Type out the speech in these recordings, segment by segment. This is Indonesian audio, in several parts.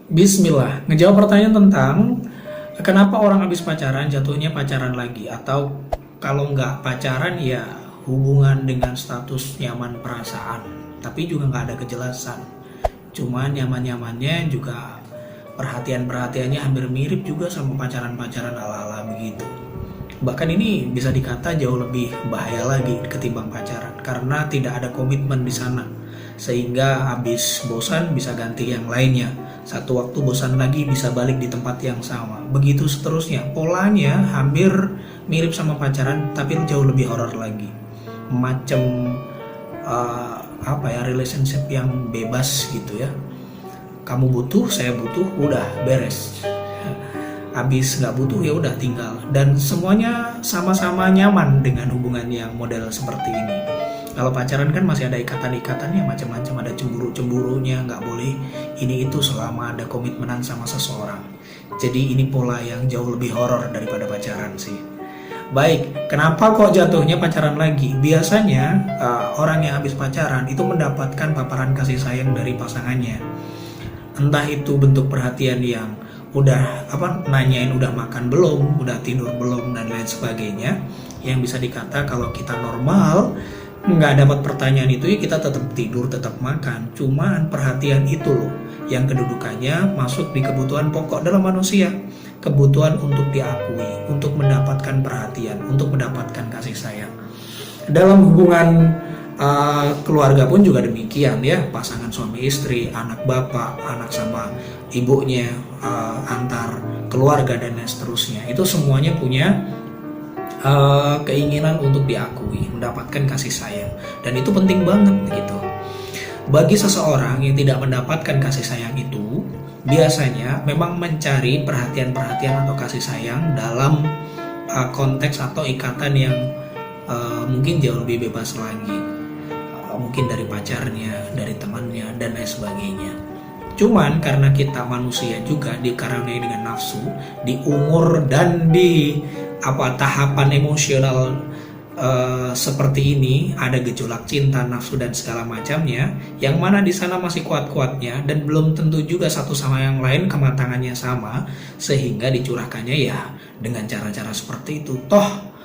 Bismillah, ngejawab pertanyaan tentang kenapa orang habis pacaran jatuhnya pacaran lagi, atau kalau nggak pacaran ya hubungan dengan status nyaman perasaan, tapi juga nggak ada kejelasan. Cuman nyaman-nyamannya juga perhatian-perhatiannya hampir mirip juga sama pacaran-pacaran ala-ala begitu. Bahkan ini bisa dikata jauh lebih bahaya lagi ketimbang pacaran karena tidak ada komitmen di sana. Sehingga habis bosan bisa ganti yang lainnya. Satu waktu bosan lagi bisa balik di tempat yang sama. Begitu seterusnya. Polanya hampir mirip sama pacaran tapi jauh lebih horor lagi. Macam relationship yang bebas gitu ya. Kamu butuh, saya butuh, udah beres. Habis nggak butuh ya udah tinggal, dan semuanya sama-sama nyaman dengan hubungan yang model seperti ini. Kalau pacaran kan masih ada ikatan-ikatannya macam-macam, ada cemburu-cemburunya, nggak boleh ini itu selama ada komitmenan sama seseorang. Jadi ini pola yang jauh lebih horor daripada pacaran sih. Baik, kenapa kok jatuhnya pacaran lagi? Biasanya orang yang habis pacaran itu mendapatkan paparan kasih sayang dari pasangannya. Entah itu bentuk perhatian yang udah nanyain udah makan belum, udah tidur belum, dan lain sebagainya. Yang bisa dikata kalau kita normal nggak dapat pertanyaan itu ya kita tetap tidur, tetap makan. Cuman perhatian itu loh yang kedudukannya masuk di kebutuhan pokok dalam manusia. Kebutuhan untuk diakui, untuk mendapatkan perhatian, untuk mendapatkan kasih sayang. Dalam hubungan keluarga pun juga demikian ya, pasangan suami istri, anak bapak, anak sama ibunya, antar keluarga dan lain seterusnya. Itu semuanya punya keinginan untuk diakui, mendapatkan kasih sayang, dan itu penting banget gitu. Bagi seseorang yang tidak mendapatkan kasih sayang itu, biasanya memang mencari perhatian-perhatian atau kasih sayang dalam konteks atau ikatan yang mungkin jauh lebih bebas lagi. Mungkin dari pacarnya, dari temannya, dan lain sebagainya. Cuman karena kita manusia juga dikarenai dengan nafsu, di umur dan di tahapan emosional seperti ini, ada gejolak cinta, nafsu, dan segala macamnya, yang mana di sana masih kuat-kuatnya dan belum tentu juga satu sama yang lain kematangannya sama, sehingga dicurahkannya ya dengan cara-cara seperti itu. Toh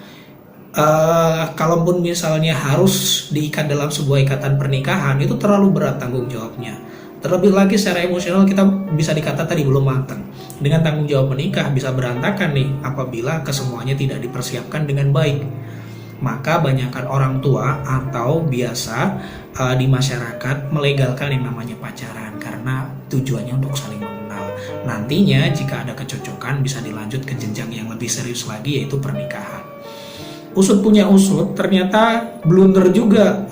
kalaupun misalnya harus diikat dalam sebuah ikatan pernikahan, itu terlalu berat tanggung jawabnya. Terlebih lagi secara emosional kita bisa dikata tadi belum matang. Dengan tanggung jawab menikah bisa berantakan nih apabila kesemuanya tidak dipersiapkan dengan baik. Maka banyakkan orang tua atau biasa di masyarakat melegalkan yang namanya pacaran karena tujuannya untuk saling mengenal. Nantinya jika ada kecocokan bisa dilanjut ke jenjang yang lebih serius lagi, yaitu pernikahan. Usut punya usut, ternyata blunder juga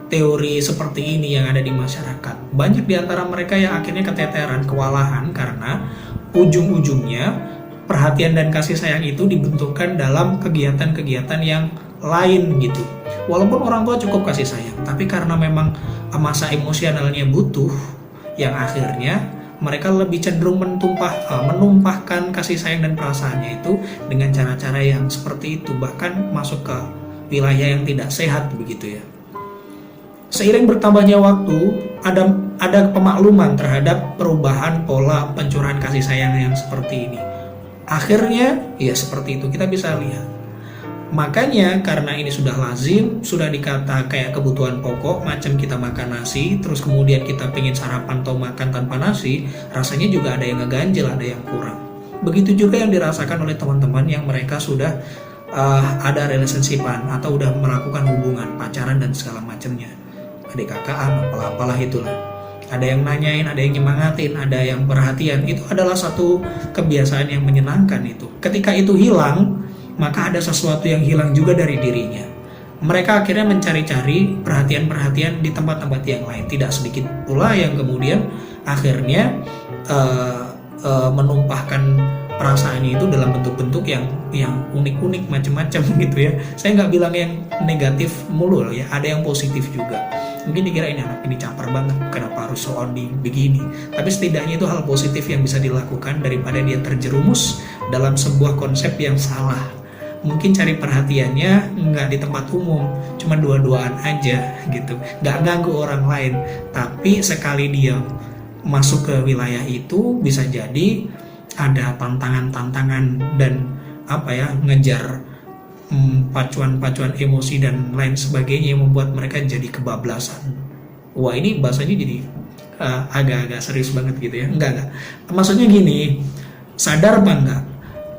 teori seperti ini yang ada di masyarakat. Banyak di antara mereka yang akhirnya keteteran, kewalahan karena ujung-ujungnya perhatian dan kasih sayang itu dibentukkan dalam kegiatan-kegiatan yang lain gitu. Walaupun orang tua cukup kasih sayang, tapi karena memang masa emosionalnya butuh, yang akhirnya mereka lebih cenderung menumpahkan kasih sayang dan perasaannya itu dengan cara-cara yang seperti itu, bahkan masuk ke wilayah yang tidak sehat begitu ya. Seiring bertambahnya waktu, ada pemakluman terhadap perubahan pola pencurahan kasih sayang yang seperti ini. Akhirnya ya seperti itu kita bisa lihat. Makanya karena ini sudah lazim, sudah dikata kayak kebutuhan pokok, macam kita makan nasi, terus kemudian kita pengen sarapan atau makan tanpa nasi, rasanya juga ada yang ngeganjel, ada yang kurang. Begitu juga yang dirasakan oleh teman-teman yang mereka sudah ada relationshipan atau udah melakukan hubungan, pacaran dan segala macamnya. Adik kakaan, apalah itulah. Ada yang nanyain, ada yang nyemangatin, ada yang perhatian. Itu adalah satu kebiasaan yang menyenangkan itu. Ketika itu hilang, maka ada sesuatu yang hilang juga dari dirinya. Mereka akhirnya mencari-cari perhatian-perhatian di tempat-tempat yang lain. Tidak sedikit pula yang kemudian akhirnya menumpahkan perasaannya itu dalam bentuk-bentuk yang unik-unik macam-macam gitu ya. Saya nggak bilang yang negatif mulu ya, ada yang positif juga. Mungkin dikira ini anak ini caper banget, kenapa harus so on begini. Tapi setidaknya itu hal positif yang bisa dilakukan daripada dia terjerumus dalam sebuah konsep yang salah. Mungkin cari perhatiannya nggak di tempat umum, cuma dua-duaan aja gitu, nggak ganggu orang lain. Tapi sekali dia masuk ke wilayah itu bisa jadi ada tantangan-tantangan dan ngejar pacuan-pacuan emosi dan lain sebagainya yang membuat mereka jadi kebablasan. Wah, ini bahasanya jadi agak-agak serius banget gitu ya. Enggak. Maksudnya gini, sadar apa enggak?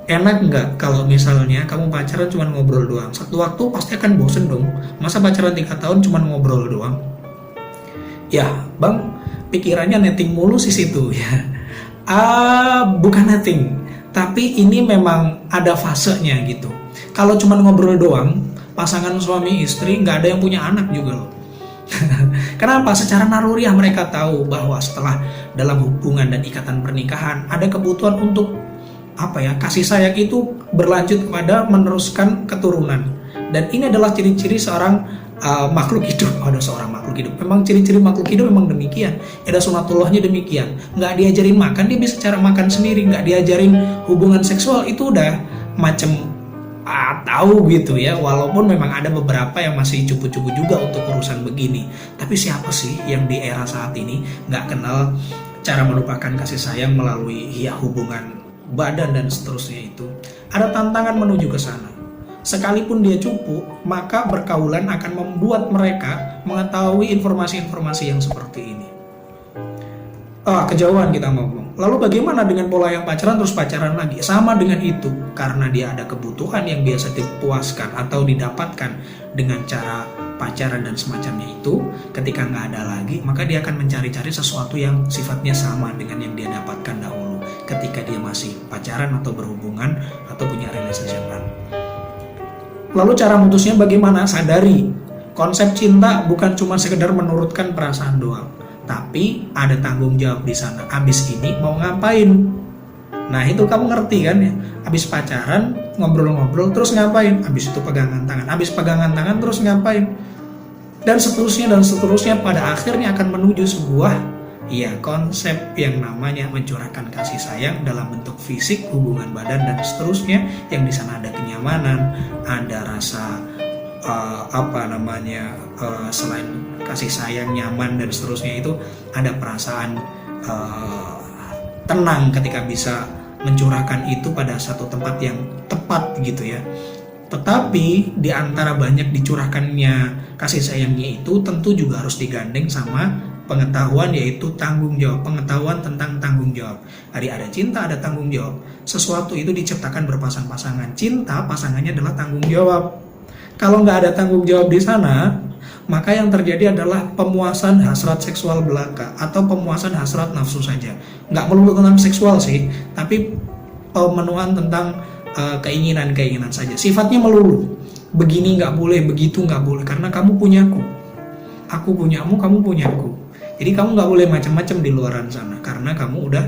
Enak nggak kalau misalnya kamu pacaran cuma ngobrol doang? Satu waktu pasti akan bosen dong. Masa pacaran 3 tahun cuma ngobrol doang? Ya, Bang, pikirannya netting mulu sih situ ya. Bukan netting, tapi ini memang ada fasenya gitu. Kalau cuma ngobrol doang, pasangan suami istri nggak ada yang punya anak juga loh. Kenapa? Secara naluriah mereka tahu bahwa setelah dalam hubungan dan ikatan pernikahan ada kebutuhan untuk kasih sayang itu berlanjut kepada meneruskan keturunan. Dan ini adalah ciri-ciri seorang makhluk hidup. Ada seorang makhluk hidup. Memang ciri-ciri makhluk hidup memang demikian. Ada sunatullahnya demikian. Nggak diajarin makan, dia bisa cara makan sendiri. Nggak diajarin hubungan seksual, itu udah macem tahu gitu ya. Walaupun memang ada beberapa yang masih cupu-cupu juga untuk urusan begini. Tapi siapa sih yang di era saat ini nggak kenal cara melupakan kasih sayang melalui hubungan badan dan seterusnya itu? Ada tantangan menuju ke sana. Sekalipun dia cupu, maka berkaulan akan membuat mereka mengetahui informasi-informasi yang seperti ini. Kejauhan kita ngomong. Lalu bagaimana dengan pola yang pacaran terus pacaran lagi? Sama dengan itu, karena dia ada kebutuhan yang biasa dipuaskan atau didapatkan dengan cara pacaran dan semacamnya itu. Ketika nggak ada lagi, maka dia akan mencari-cari sesuatu yang sifatnya sama dengan yang dia dapatkan dahulu ketika dia masih pacaran atau berhubungan atau punya relationship. Lalu cara mutusnya bagaimana? Sadari, konsep cinta bukan cuma sekedar menurutkan perasaan doang, tapi ada tanggung jawab di sana. Abis ini mau ngapain? Nah, itu kamu ngerti kan ya? Abis pacaran, ngobrol-ngobrol, terus ngapain? Abis itu pegangan tangan. Abis pegangan tangan, terus ngapain? Dan seterusnya pada akhirnya akan menuju sebuah konsep yang namanya mencurahkan kasih sayang dalam bentuk fisik, hubungan badan dan seterusnya, yang di sana ada kenyamanan, ada rasa selain kasih sayang, nyaman dan seterusnya, itu ada perasaan tenang ketika bisa mencurahkan itu pada satu tempat yang tepat gitu ya. Tetapi di antara banyak dicurahkannya kasih sayangnya itu tentu juga harus digandeng sama pengetahuan, yaitu tanggung jawab. Pengetahuan tentang tanggung jawab. Ada cinta, ada tanggung jawab. Sesuatu itu diciptakan berpasang-pasangan. Cinta, pasangannya adalah tanggung jawab. Kalau nggak ada tanggung jawab di sana, maka yang terjadi adalah pemuasan hasrat seksual belaka atau pemuasan hasrat nafsu saja. Nggak melulu tentang seksual sih, tapi pemenuhan tentang keinginan-keinginan saja. Sifatnya melulu. Begini nggak boleh, begitu nggak boleh, karena kamu punyaku. Aku punyamu, kamu punyaku. Jadi kamu nggak boleh macam-macam di luaran sana, karena kamu udah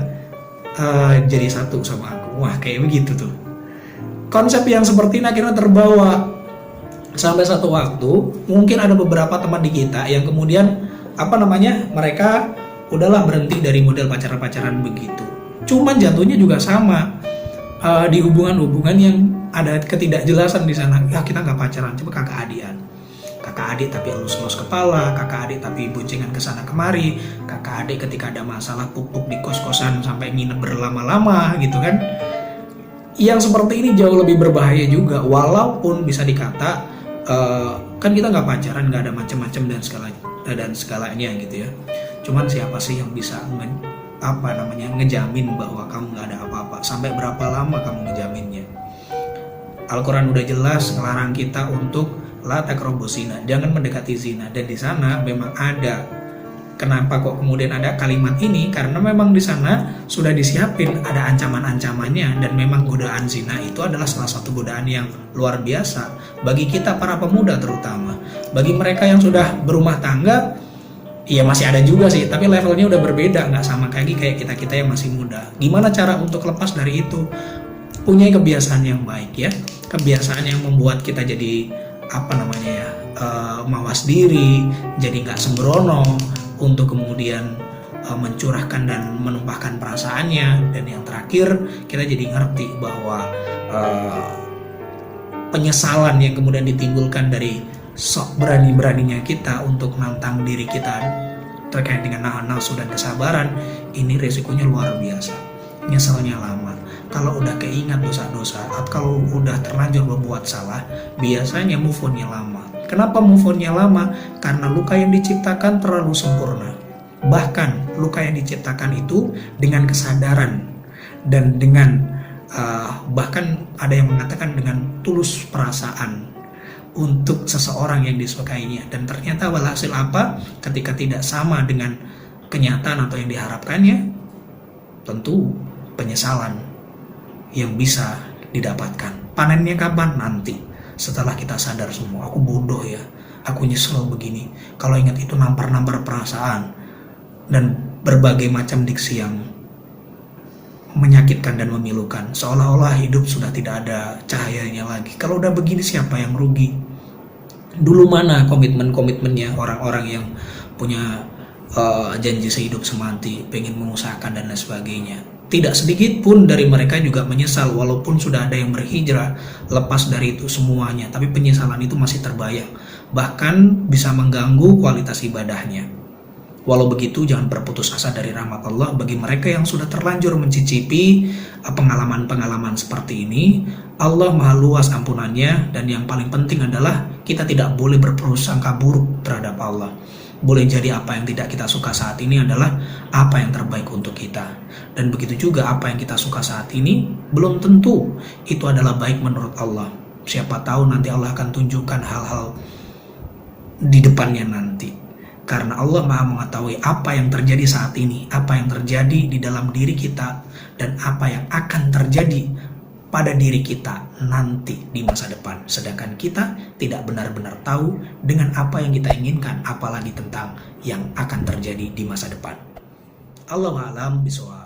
jadi satu sama aku. Wah, kayak begitu tuh. Konsep yang seperti ini akhirnya terbawa sampai satu waktu. Mungkin ada beberapa teman di kita yang kemudian mereka udahlah berhenti dari model pacaran-pacaran begitu. Cuman jatuhnya juga sama di hubungan-hubungan yang ada ketidakjelasan di sana. Ya, kita nggak pacaran, coba kakak adian. Kakak adik tapi elus-elus kepala, kakak adik tapi boncengan kesana kemari, kakak adik ketika ada masalah pupuk di kos-kosan sampai nginep berlama-lama gitu kan. Yang seperti ini jauh lebih berbahaya juga, walaupun bisa dikata kan kita nggak pacaran, nggak ada macam-macam dan segalanya gitu ya. Cuman siapa sih yang bisa ngejamin bahwa kamu nggak ada apa-apa? Sampai berapa lama kamu ngejaminnya? Al-Quran udah jelas ngelarang kita untuk la taqrabuz zina, jangan mendekati zina. Dan di sana memang ada. Kenapa kok kemudian ada kalimat ini? Karena memang di sana sudah disiapin ada ancaman-ancamannya, dan memang godaan zina itu adalah salah satu godaan yang luar biasa bagi kita para pemuda terutama. Bagi mereka yang sudah berumah tangga, iya masih ada juga sih, tapi levelnya udah berbeda, nggak sama kayak kita yang masih muda. Gimana cara untuk lepas dari itu? Punya kebiasaan yang baik ya, kebiasaan yang membuat kita jadi mawas diri, jadi nggak sembrono untuk kemudian mencurahkan dan menumpahkan perasaannya. Dan yang terakhir, kita jadi ngerti bahwa penyesalan yang kemudian ditimbulkan dari sok berani-beraninya kita untuk nantang diri kita terkait dengan nahan nafsu dan kesabaran, ini resikonya luar biasa. Nyeselnya lama. Kalau udah keingat dosa-dosa, atau kalau udah terlanjur berbuat salah, biasanya move on-nya lama. Kenapa move on-nya lama? Karena luka yang diciptakan terlalu sempurna. Bahkan luka yang diciptakan itu dengan kesadaran dan dengan bahkan ada yang mengatakan dengan tulus perasaan untuk seseorang yang disukainya, dan ternyata walhasil apa? Ketika tidak sama dengan kenyataan atau yang diharapkannya, tentu penyesalan yang bisa didapatkan. Panennya kapan? Nanti, setelah kita sadar semua, aku bodoh ya, aku nyesel begini. Kalau ingat itu nampar-nampar perasaan dan berbagai macam diksi yang menyakitkan dan memilukan, seolah-olah hidup sudah tidak ada cahayanya lagi. Kalau udah begini, siapa yang rugi? Dulu mana komitmen-komitmennya orang-orang yang punya janji sehidup semati, pengen mengusahakan dan lain sebagainya? Tidak sedikit pun dari mereka juga menyesal, walaupun sudah ada yang berhijrah lepas dari itu semuanya, tapi penyesalan itu masih terbayang, bahkan bisa mengganggu kualitas ibadahnya. Walau begitu, jangan berputus asa dari rahmat Allah. Bagi mereka yang sudah terlanjur mencicipi pengalaman-pengalaman seperti ini, Allah maha luas ampunannya, dan yang paling penting adalah kita tidak boleh berprasangka buruk terhadap Allah. Boleh jadi apa yang tidak kita suka saat ini adalah apa yang terbaik untuk kita, dan begitu juga apa yang kita suka saat ini belum tentu itu adalah baik menurut Allah. Siapa tahu nanti Allah akan tunjukkan hal-hal di depannya nanti. Karena Allah maha mengetahui apa yang terjadi saat ini, apa yang terjadi di dalam diri kita, dan apa yang akan terjadi pada diri kita nanti di masa depan. Sedangkan kita tidak benar-benar tahu dengan apa yang kita inginkan, apalagi tentang yang akan terjadi di masa depan. Allahu a'lam bishawab.